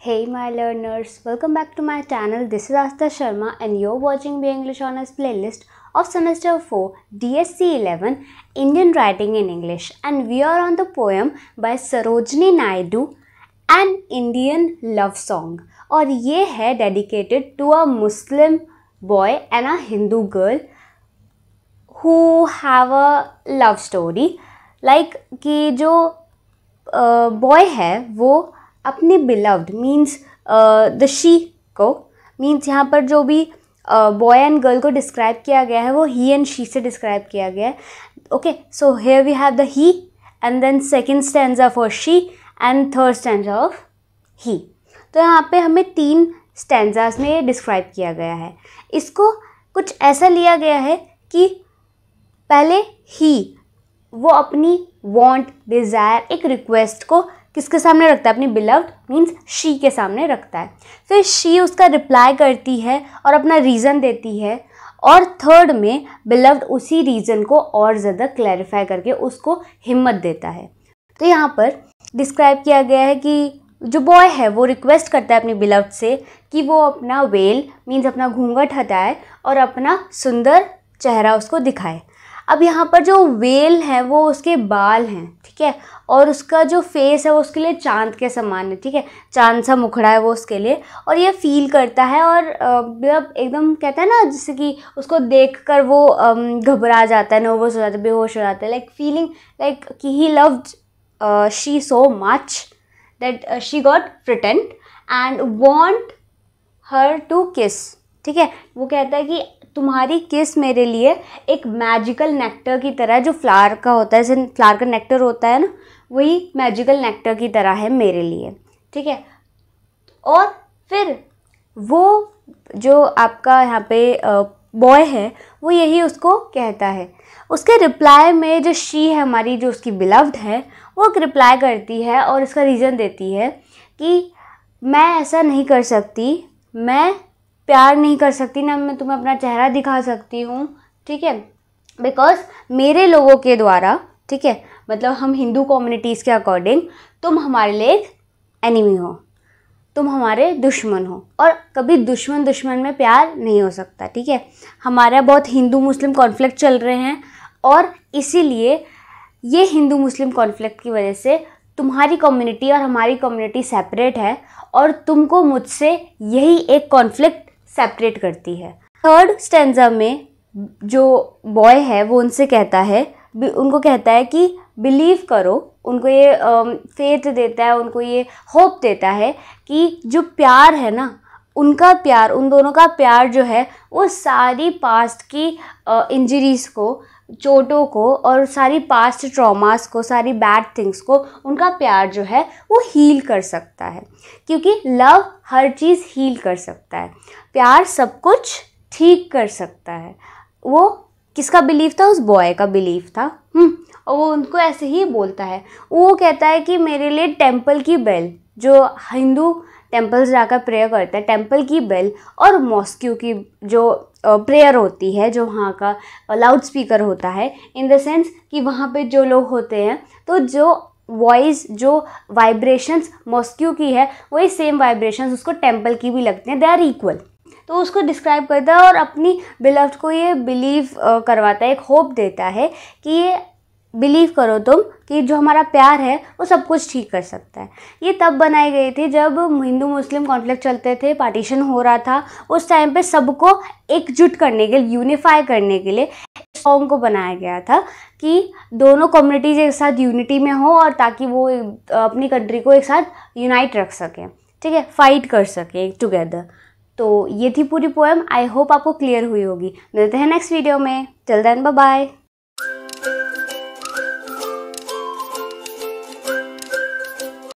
Hey my learners, welcome back to my channel. This is Asta Sharma and you're watching Be English Honors playlist of semester 4 DSC 11 Indian Writing in English, and we are on the poem by Sarojini Naidu, An Indian Love Song. और ये है dedicated to a Muslim boy and a Hindu girl who have a love story. Like कि जो boy है वो अपनी beloved means the she को, means यहाँ पर जो भी बॉय एंड गर्ल को डिस्क्राइब किया गया है वो ही एंड शी से डिस्क्राइब किया गया है. Okay, so here we have the he and then second stanza for she and third stanza of he. तो यहाँ पे हमें 3 स्टैंजास में ये डिस्क्राइब किया गया है. इसको कुछ ऐसा लिया गया है कि पहले ही वो अपनी वांट, डिज़ायर, एक रिक्वेस्ट को किसके सामने रखता है? अपनी बिलव्ड मीन्स शी के सामने रखता है. फिर शी उसका रिप्लाई करती है और अपना रीज़न देती है, और थर्ड में बिलव्ड उसी रीज़न को और ज़्यादा क्लैरिफाई करके उसको हिम्मत देता है. तो यहाँ पर डिस्क्राइब किया गया है कि जो बॉय है वो रिक्वेस्ट करता है अपनी बिलव्ड से कि वो अपना वेल मीन्स अपना घूंघट हटाए और अपना सुंदर चेहरा उसको दिखाए. अब यहाँ पर जो वेल है वो उसके बाल हैं, ठीक है, और उसका जो फेस है वो उसके लिए चांद के समान है, ठीक है, चांद सा मुखड़ा है वो उसके लिए, और ये फील करता है और एकदम कहता है ना, जैसे कि उसको देखकर वो घबरा जाता है, नर्वस हो जाता है, बेहोश हो जाता है, लाइक फीलिंग लाइक कि he loved she so much that she got frightened and want her to kiss. ठीक है, वो कहता है कि तुम्हारी किस मेरे लिए एक मैजिकल नेक्टर की तरह, जो फ्लावर का होता है, जैसे फ्लावर का नेक्टर होता है ना, वही मैजिकल नेक्टर की तरह है मेरे लिए. ठीक है, और फिर वो जो आपका यहाँ पे बॉय है वो यही उसको कहता है. उसके रिप्लाई में जो शी है हमारी, जो उसकी बिलव्ड है, वो एक रिप्लाई करती है और इसका रीज़न देती है कि मैं ऐसा नहीं कर सकती, मैं प्यार नहीं कर सकती, ना मैं तुम्हें अपना चेहरा दिखा सकती हूँ. ठीक है, बिकॉज मेरे लोगों के द्वारा, ठीक है, मतलब हम हिंदू कम्युनिटीज़ के अकॉर्डिंग तुम हमारे लिए एक एनिमी हो, तुम हमारे दुश्मन हो, और कभी दुश्मन दुश्मन में प्यार नहीं हो सकता. ठीक है, हमारे यहाँ बहुत हिंदू मुस्लिम कॉन्फ्लिक्ट चल रहे हैं, और इसीलिए ये हिंदू मुस्लिम कॉन्फ्लिक्ट की वजह से तुम्हारी कम्युनिटी और हमारी कम्युनिटी सेपरेट है, और तुमको मुझसे यही एक कॉन्फ्लिक्ट सेपरेट करती है. थर्ड स्टैंजा में जो बॉय है वो उनसे कहता है, उनको कहता है कि बिलीव करो, उनको ये फेथ देता है, उनको ये होप देता है कि जो प्यार है ना, उनका प्यार, उन दोनों का प्यार जो है वो सारी पास्ट की इंजरीज़ को, चोटों को, और सारी पास्ट ट्रॉमास को, सारी बैड थिंग्स को, उनका प्यार जो है वो हील कर सकता है. क्योंकि लव हर चीज़ हील कर सकता है, प्यार सब कुछ ठीक कर सकता है. वो किसका बिलीव था? उस बॉय का बिलीव था. और वो उनको ऐसे ही बोलता है. वो कहता है कि मेरे लिए टेम्पल की बेल, जो हिंदू टेम्पल्स जाकर प्रेयर करते हैं, टेम्पल की बेल और मॉस्क्यू की जो प्रेयर होती है, जो वहाँ का लाउड स्पीकर होता है, इन द सेंस कि वहाँ पे जो लोग होते हैं, तो जो वॉइस, जो वाइब्रेशंस मॉस्क्यू की है वही सेम वाइब्रेशंस उसको टेम्पल की भी लगते हैं, दे आर इक्वल. तो उसको डिस्क्राइब करता है और अपनी बिलव्ड को ये बिलीव करवाता है, एक होप देता है कि ये बिलीव करो तुम कि जो हमारा प्यार है वो सब कुछ ठीक कर सकता है. ये तब बनाई गई थी जब हिंदू मुस्लिम कॉन्फ्लिक्ट चलते थे, पार्टीशन हो रहा था. उस टाइम पे सबको एकजुट करने के लिए, यूनिफाई करने के लिए सॉन्ग को बनाया गया था कि दोनों कम्युनिटीज एक साथ यूनिटी में हो, और ताकि वो अपनी कंट्री को एक साथ यूनाइट रख सकें, ठीक है, फाइट कर सकें टुगेदर. तो ये थी पूरी पोएम. आई होप आपको क्लियर हुई होगी. मिलते हैं नेक्स्ट वीडियो में. Till then bye bye.